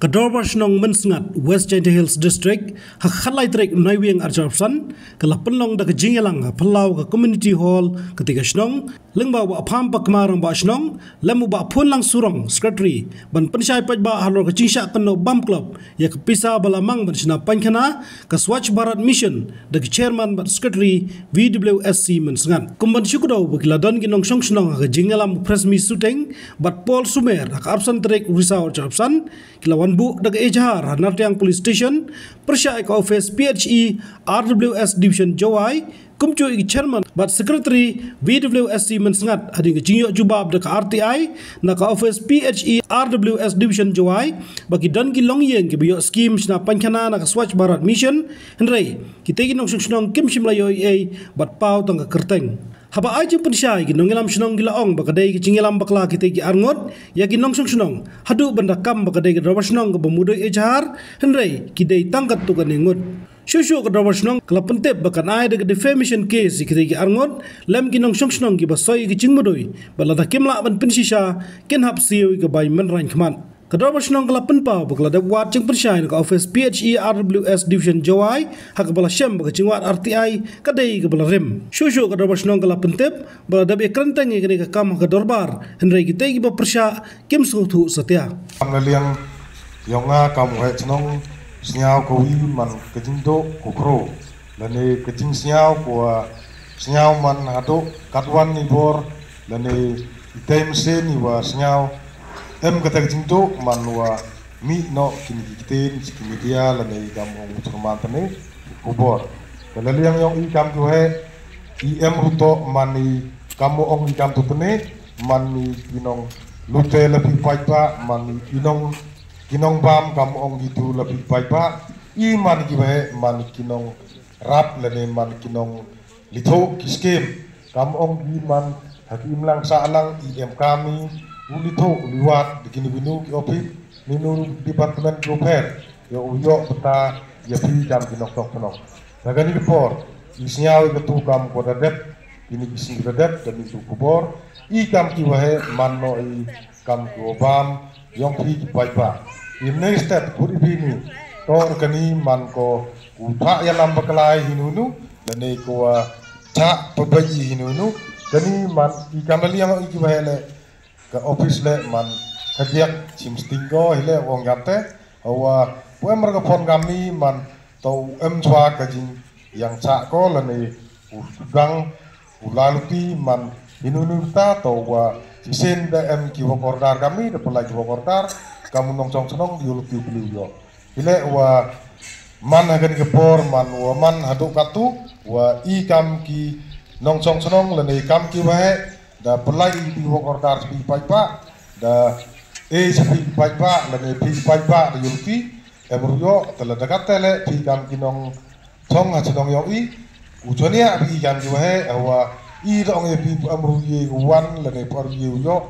Kadorbar Shnong Mensngat, West Giant Hills District, Hakhalai Trek Naiwing Arjapsan, Kalapenlong da Kajingalang, Palau ka Community Hall, Ketiga Shnong, Lengba wa Pampa Kamarang ba Shnong, Lemu ba Punlang Surong, Secretary, Ban Pensyai Pajba Halor Kajingsha Kano Bam Club, Ya Kapisa Balamang Ban Shina Pankana, Ka Swatch Bharat Mission, da Chairman Ban Secretary, VWSC Mensngat. Kumban Syukudau, Bakiladon Ginong Shong Shnong, Kajingalam Press Me Suteng, Bat Paul Sumer, Absan Trek Risau Arjapsan, Kilawan Bu daga Ejhar Nartiang Police Station Persya Eka Office PHE RWS Division Jawai Kumcu Chairman Bat Secretary VWSC Mensngat Hading Jingyo Jubab daga RTI Naka Office PHE RWS Division Jawai Bagi Dan Gilong Yeng Kibiyo Scheme Shna Pankana Naka Swatch Bharat Mission Henry Kitegi Nong Shunong Kim Shimlayo Bat Pau Tangga Kerteng Haba aja pensyai ginong ngelam senong gilaong bakadai kicinggelam bakla kita gi arngot ya ginong senong hadu benda kam bakadai gedrawa senong ke pemuda ejhar henry kidai tangkat tu kan ngut shushu gedrawa senong kala pentep bakan ai de defamation case kita gi arngot lem ginong senong gi basoi kicing mudoi balada kimla ban pensisa ken hap siu ke bai men ran khman Kadorbar Shnong kala penpa bakla de wat jeng pensyai ka office PHE RWS Division Jawai hak bala syam baka jingwat RTI kadai ke bala rem shushu Kadorbar Shnong kala pentep bala de krenteng ke ka kam Kadorbar henry gitai gi ba persya kim suthu satya amliang yonga kamu hai chnong snyao ko wi man kejindo ko kro lane kejing snyao ko snyao man hado katwan ni bor lane item se ni wa snyao em kata kejindo man wa mi no kini kitin media lane kamu uturman tane ko bor laliang yong i kam ko hai i em ruto mani kamu ong i kam tu tane mani binong lute lebih baik pak man kinong bam kamu ong gitu lebih baik pak i man kibahe man kinong rap lene man kinong litho kiskem kamu ong gi man hakim lang saalang i em kami ulitho liwat begini binu ki opi minu departemen proper yo uyo beta ya pi jam kinong tok kinong nagani report isnyaw ketu kam ko dadep ini bisi dadep dan itu kubor i kam kibahe man no i kam bam yong pi baik in next step kuri bini tor kani man ko utha ya lam baklai hinunu lane ko cha pabayi hinunu kani man i kamali yang i bahele ka office le man kajiak sim stingo hele wong gante awa poem merga phone kami man to em swa kajing yang cha ko lane ugang ulaluti man hinunu ta to wa sisen da em ki wokordar kami da pelai wokordar kamu nongcong senong diuluti beliau ile wa man akan kepor man wa man haduk katu wa i kam ki nongcong senong lene kam ki wae da pelai di wokordar pi paipa da sepi paipa lene pi paipa diuluti emruyo tela dekat tele pi kam ki nong song ha senong yo i ujonia pi kam ki wae wa i dong e pi amruye wan lene por yo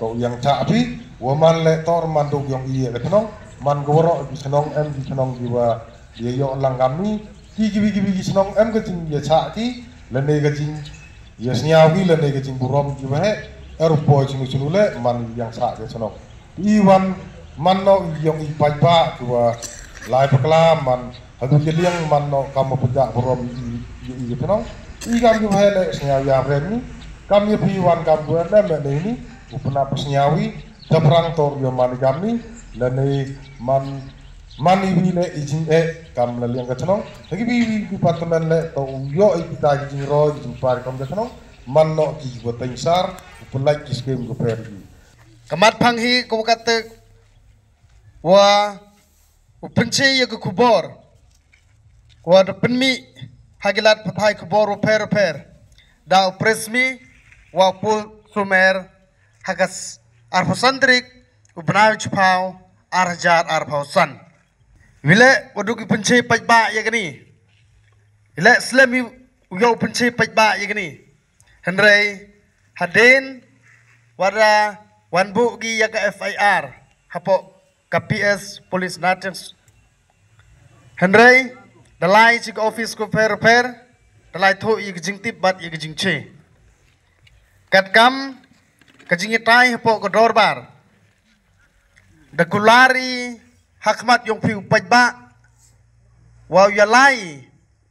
to yang capi waman le tor manduk yang iya le kenong man goro senong em di senong jiwa dia yo lang kami ki senong em kecing ya caki lene kecing ya senyawi lene kecing burom jiwa he erupo cinu le man yang sak ke senong iwan man no yang ipai ba jiwa lai pakla man hadu jeliang man no kamu pejak burom i kenong i kam jiwa he le senyawi remi kami piwan kam buat le ini upena pesnyawi daprang tor yo mani kami lane mani wile izin kam la liang katno lagi bi departemen le to yo kita izin ro izin par kam katno man no ki boteng sar upelai kiskem go pergi kamat panghi ko kate wa upenche ye ko kubor wa de penmi hagilat pathai kubor per da presmi wa pul sumer hagas arfosandrik ubnaw chpau arjar arfausan wile waduki penche pajba yagni wile slemi uyo penche pajba yagni henry haden wara wanbu gi yaga FIR hapo KPS police natens henry dalai chik office ko per dalai tho yig jingtip bat yig jingche katkam kajing itai hapo Kadorbar da kulari hakmat yang piu pajba wa yalai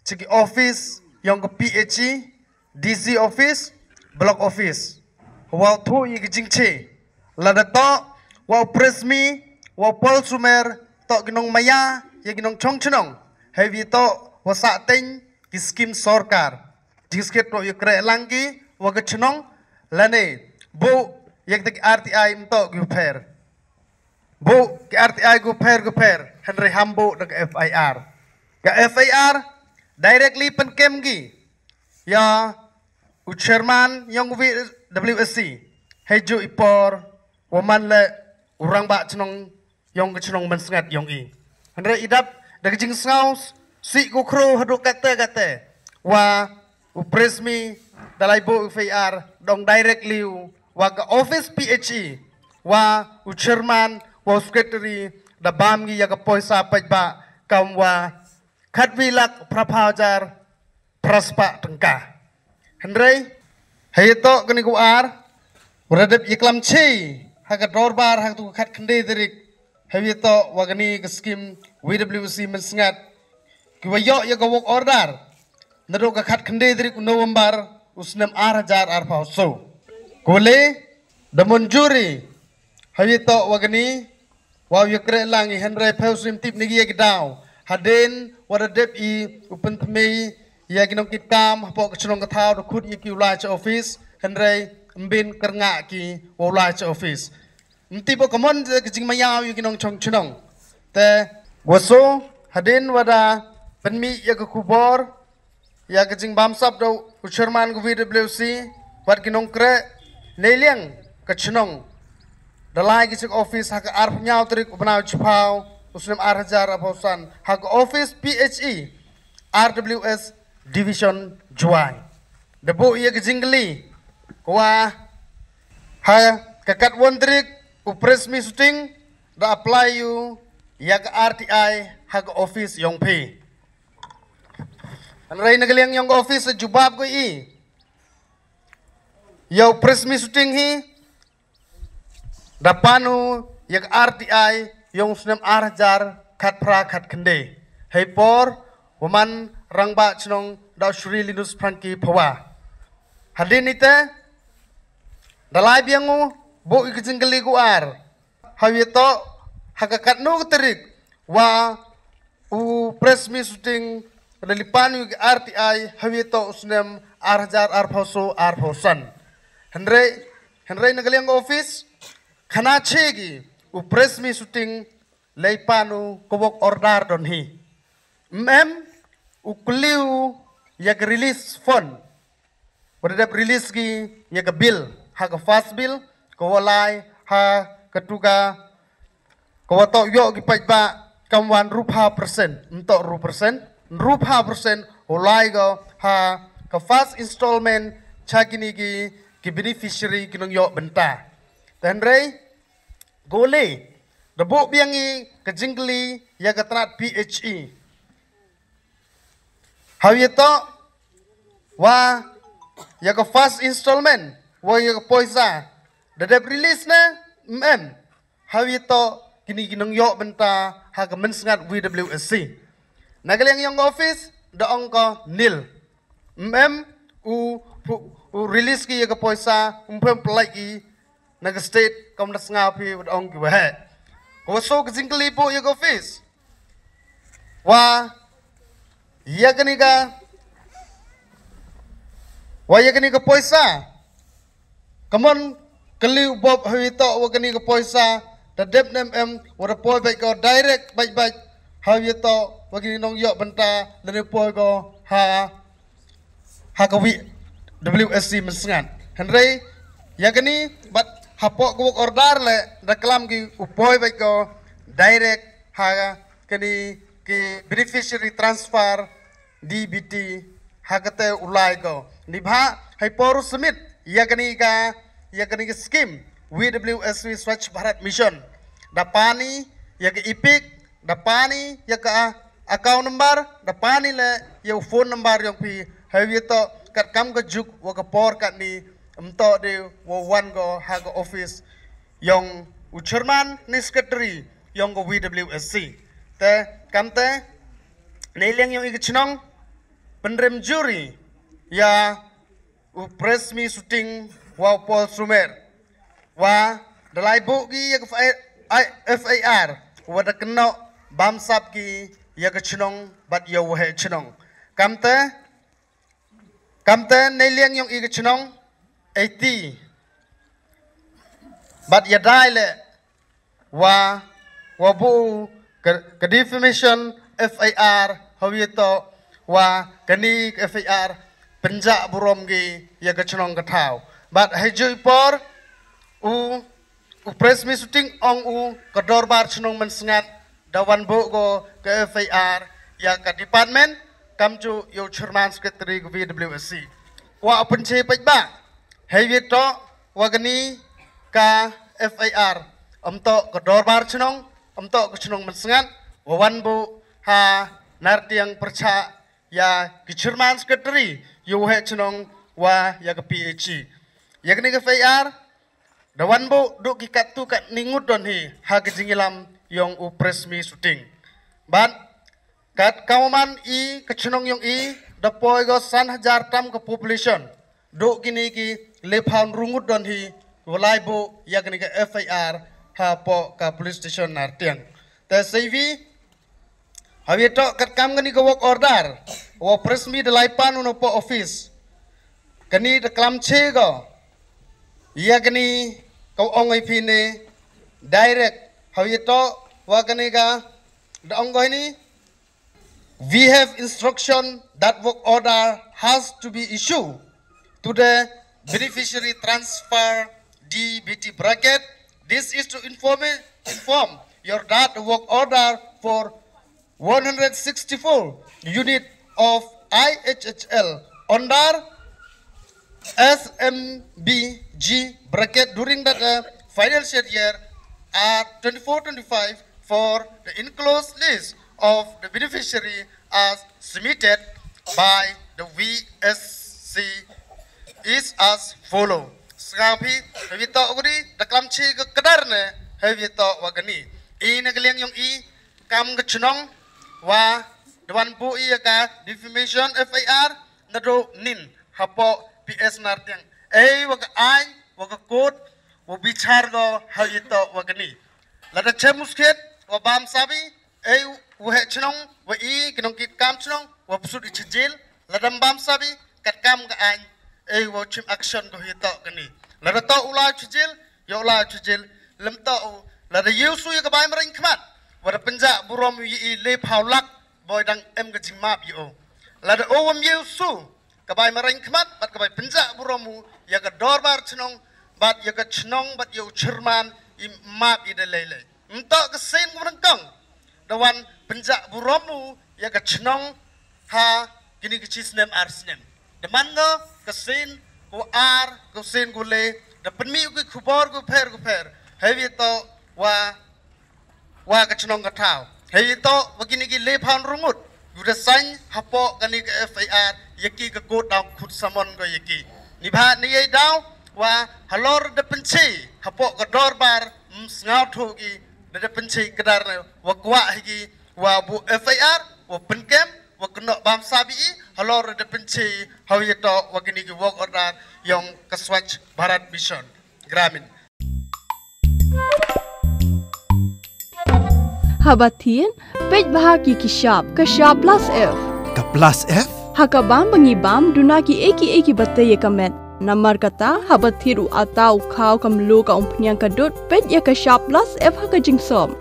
ciki office yang ke PHE DC office block office wa tu yi jingche lada to wa presmi wa pol sumer to ginong maya ya ginong chongchnong heavy to wa sa ting ki skim sorkar jisket to yu kre langki wa ke chnong lane bu yak tik RTI mto guper bu ki RTI guper Henry Hambo dak FIR ga FIR directly penkem gi ya chairman yang WSC hejo ipor waman le urang ba chnong yang ke chnong mensengat yang i Henry idap dak jing ngaus si ku kro hadu kate wa upresmi dalai bu FIR dong directly wa ke office PHE wa chairman wa secretary da bamgi ya ke poisa pajba kam wa khatvilak prapajar praspa tengka Henry hayto kini ku ar beradab iklam chi haga dorbar hang tu khat khande derik hayto wa gani ke skim WWC mensengat ki wa yo ya ke work order nado ke khat khande derik November usnem 8000 arpauso kole damunjuri hayto wa gani wa yukre langi Henry pausim tip nigi ya daw haden waradep I upen tmei ya ginong kitam hapo kachnong kathaw do khut yiki ulai cha office Henry mbin kerngak ki ulai cha office mti bo komon kajing mayaw yiki nong chong chnong te waso haden wada penmi ya kubor ya kajing bamsap do chairman ku WWC wat ginong kre neliang kachnong dalai kisik office hak arf nyaw trik upnaw chpau usnem 8000 aposan hak office PHE RWS division juai debu ia kejingli kwa ha kakat wondrik upresmi shooting da apply you ya ke RTI hak office yong p anrai nagaliang yong office jubab ko I yo presmi shooting hi dapanu ya ke RTI yung sunem arjar kat pra kat kende hei por waman rangba chnong da Shri Linus Franky Phawa hadin ite dalai biangu bo ikjingli ku ar hawito hakakat no terik wa u press me shooting dalipanu RTI hawito sunem arjar arphoso arphosan Henry nagaliang office khana chegi u press me shooting leipanu kobok order don hi u kuliu ya release fund wadap release ki ya bill ha fast bill ko walai ha ketuga ko to yo ki pajba kamwan rupa persen untuk rupa persen ulai go ha ka fast installment chagini ki beneficiary kinong yo benta tenrei gole debu biangi kejingli ya katrat PHE hawito wa ya ka fast installment wa ya ka poisa dadap release na hawito kini kinong yo benta ha ka mensengat WWSC nagaliang yung office daong ko nil u release ki ya ka poisa pelai ki naga state kom nas ngapi daong ki wa ko so kejingli po ya ka office wa ya kaniga poisa kamon kali bob hawito wa kaniga poisa da dep nem wa poi bai ko direct bai hawito wa kini nong yo benta le poi ko ha ka wi WSC mensengat Henry ya kani bat hapo ko order le da klam ki upoi bai ko direct ha kani ki beneficiary transfer DBT hakate ulai ko nibha hai poru submit ya kani ka scheme WWSC Swachh Bharat Mission dapani ya ke IPIC dapani ya ka account number dapani le ya phone number yang pi hai to kat kam ka juk wa ka por kat ni mto de wo wan go ha ka office yang chairman ni secretary yang ko WWSC te kamte nileng yung ikichnong penrem juri ya press me shooting wa Paul Sumer wa dalai bu gi ya FAR wa da keno bamsap ki ya kichnong bat ya wa chnong kamte nileng yung ikichnong 80 but ya dai le wa bu ke defamation FAR hawito wa kani FAR penjak burom gi ya kechnong katau but hejui por u press me shooting ong u kedor bar chnong mensengat dawan bu go ke FAR ya ke department kamju yo chairman secretary go WWSC wa penche pajba hewito wa kani ka FAR amto kedor bar chnong amto kechnong mensengat wan bu ha nartiang perca ya ke chairman secretary yo he chnong wa ya ke PHC ya kini ke FAR dawan bu duk kikat tu kat ningut don hi ha ke jingilam yong u press me shooting ban kat kauman i kechnong yong i dapoi go 1000 tam ke population duk kini ki lephaun rungut don hi walai bu ya kini ke FAR ha po ka police station nartiang te CV habito kat kam gani ko work order wa press me de laipan uno po office kani de klam che go ya kani ko ongoi pine direct habito wa kani ga de ongoi ni we have instruction that work order has to be issued to the beneficiary transfer DBT bracket. This is to inform your that work order for 164 unit of IHHL under SMBG bracket during that financial year at 24-25 for the enclosed list of the beneficiary as submitted by the VSC is as follow. Sngapi hewito ugri daklam chi kedar ne hewito wagani I nagliang yung I kam kechnong wa dewan bu I ka defamation FAR nado nin hapo PS nartiang waga ai waga kod wa bichar go hewito wagani lada chemusket wa bam sabi wa chnong wa I kinong kit kam chnong wa pusut ichjil ladam bam sabi kat kam ga ai wa chim action go hito gani lada to ulai chjil yo ulai chjil lem to lada yusu ya kabai maring kmat wada penjak burom yi le paulak boy dang em ga jingmap yo lada owam yusu kabai maring kmat bat kabai penjak buromu ya ga dorbar chnong bat ya ga chnong bat yo chairman I map I de lele mtok ka sen kumrengkong dawan penjak buromu ya ga chnong ha kini kicis nem arsnem demango kasen ko ar ko sen ko le da penmi ko khubor ko pher hevi to wa ka chnong ka thau hevi to wagini ki le phan rungut guda san hapo kani ka FAR yaki ka ko daw khut samon ko yaki nibha ni ai daw wa halor da penchi hapo ka dorbar ngau thu ki da penchi kadar wa kwa higi wa bu FAR wa penkem wa kena bam sabi halor da penchi hawito wagini ki work order yang ke Swachh Bharat Mission Gramin Habatin pej bahagi kishap plus F ka plus F hakabam bangibam duna ki eki bataye kamet namar kata habathiru atau khau kamlu ka umpnyang kadut pej ya ka plus F haka jingsom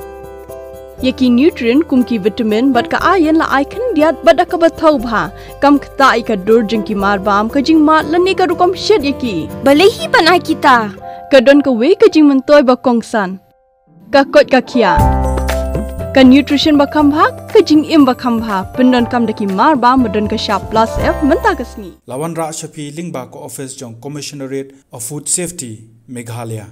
yaki nutrient kumki vitamin bat ka ayan la icon diat bada ka bathau bha kam khta I ka dur jingki marbam ka jingma lani ka rukom shed yaki balehi banai kita kadon ka we ka jing mentoy ba kongsan ka kot ka khia ka nutrition ba khambha ka jing im ba khambha pendon kam daki marbam medon ka plus F menta kasni lawan ra shapi lingba ko office jong commissionerate of food safety Meghalaya